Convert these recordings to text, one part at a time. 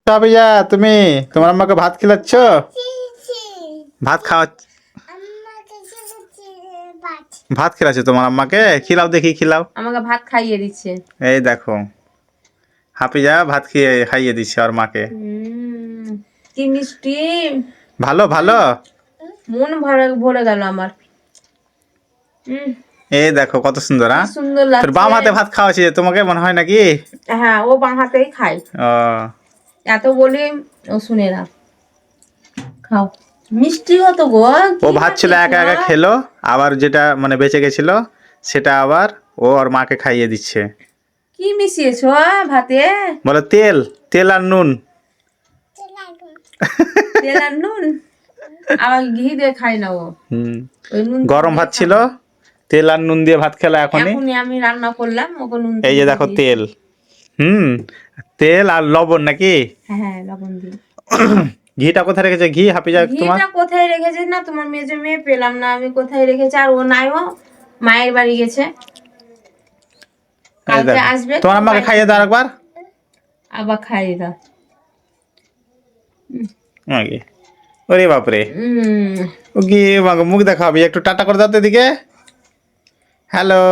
ভাবিয়া তুমি তোমার আম্মাকে ভাত খিলাচ্ছ? ভাত খাওয়া ভাত খিলাচ্ছ তোমার আম্মাকে? খিলাও দেখি, খিলাও। আমাকে ভাত খাইয়ে দিচ্ছে। এই দেখো হাফিজা ভাত খাইয়ে দিচ্ছে ওর মাকে। কি মিষ্টি, ভালো ভালো। মন ভরে ভরে গেল আমার। এই দেখো কত সুন্দর। কি হ্যাঁ, সুন্দর তোর বাম হাতে লাগছে। ভাত খাওয়াচ্ছে তোমাকে মনে হয় নাকি? হ্যাঁ, ও বাঁ হাতেই খায়। ও এত বলি ও শুনে না। খাও, মিষ্টি কত গো। ও ভাত ছিল একা একা খেলো, আবার যেটা মানে বেঁচে গেছিল সেটা আবার ও ওর মাকে খাইয়ে দিচ্ছে। কি মিশিয়েছো ভাতে? বলো তেল, তেল আর নুন। তেল আর নুন, আবার ঘি দিয়ে খাই না ও। ওই নুন গরম দিয়ে ভাত ছিল, খায়। তেল আর নুন দিয়ে ভাত খেলা এখনই। এখনই আমি রান্না করলাম, ওকে নুন এই যে দেখো তেল, তেল আর লবণ নাকি? হ্যাঁ, লবণ দিয়ে। ঘিটা কোথায় রেখেছে? ঘি হাফিজা তোমার? ঘিটা কোথায় রেখেছে না তোমার মেজো মেয়ে, পেলাম না আমি কোথায় রেখেছে। আর ও নাই, ও মায়ের বাড়ি গেছে, কালকে আসবে। তোমার আম্মাকে খাইয়ে দাও একবার। আবার খাইয়ে দাও। ওরে বাপরে, ও কি মুখ দেখাবি? একটু টাটা করে দাও তো এদিকে। হ্যালো।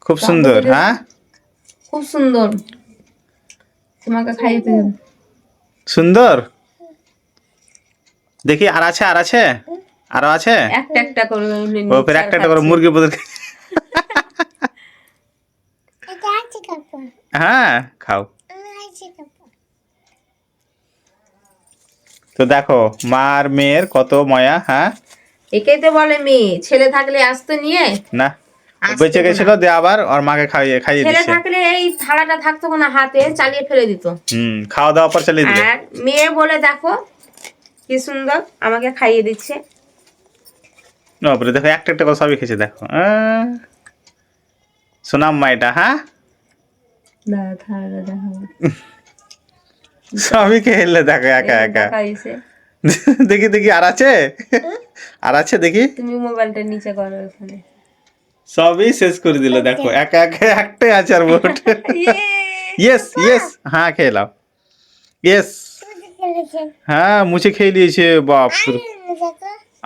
খুব সুন্দর। হ্যাঁ, খুব সুন্দর, তোমাকে খাইয়ে দেব। সুন্দর। দেখি আর আছে, আর আছে, আরো আছে। একটা একটা করে ও ফের একটা একটা করে মুরগি বদল। হ্যাঁ খাও। তো দেখো মার মেয়ের কত ময়া। হ্যাঁ, একেই তো বলে মেয়ে। ছেলে থাকলে আসতো নিয়ে না বেঁচে গেছিল দিয়ে আবার ওর মাকে খাইয়ে খাইয়ে ছেলে দিচ্ছে। থাকলে এই থালাটা থাকতো না হাতে, চালিয়ে ফেলে দিত। খাওয়া দাওয়া পর চালিয়ে দিলে। আর মেয়ে বলে দেখো কি সুন্দর আমাকে খাইয়ে দিচ্ছে। বাপরে, দেখো একটা একটা করে সবই খেয়েছে দেখো। সোনাম মা এটা। হ্যাঁ, সবই খেলে দেখো একা একা। দেখি দেখি আর আছে, আর আছে দেখি। তুমি মোবাইলটা নিচে করো ওখানে। সবই শেষ করে দিল দেখো একা একা। একটাই আছে আর মোট। ইয়েস ইয়েস, হ্যাঁ খেয়ে নাও। ইয়েস, হ্যাঁ মুছে খেয়ে নিয়েছে। বাপ,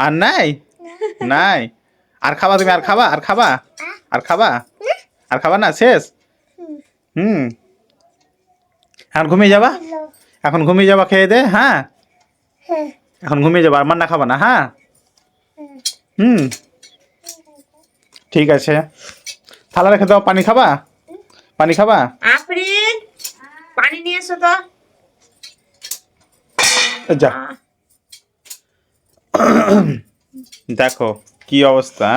আর নাই নাই। আর খাবা তুমি? আর খাবা? আর খাবা? আর খাবা? আর খাবা না? শেষ? এখন ঘুমিয়ে যাবা? এখন ঘুমিয়ে যাবা খেয়ে দে। হ্যাঁ, এখন ঘুমিয়ে যাবা, আর মান্না খাবা না? হ্যাঁ, ঠিক আছে। থালা রেখে দাও। পানি খাবা? পানি খাবা? আফরিন, পানি নিয়ে এসো তো। যা। দেখো কি অবস্থা।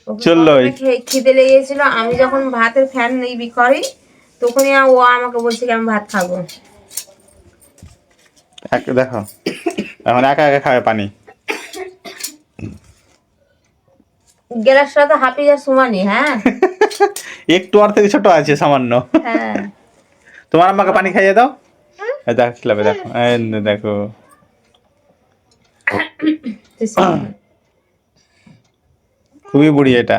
চললো। খিদে লেগেছিল, আমি যখন ভাতের ফ্যান করি তখনই ও আমাকে বলছে কি আমি ভাত খাবো। দেখো এখন একা একা খাবে পানি। গ্লাসটা তো হাফিজার সমানই। হ্যাঁ, একটু আর থেকে ছোট আছে সামান্য। হ্যাঁ। তোমার আম্মাকে পানি খাইয়ে দাও। দেখো খিলাবে, দেখো দেখো। খুবই বুড়ি এটা।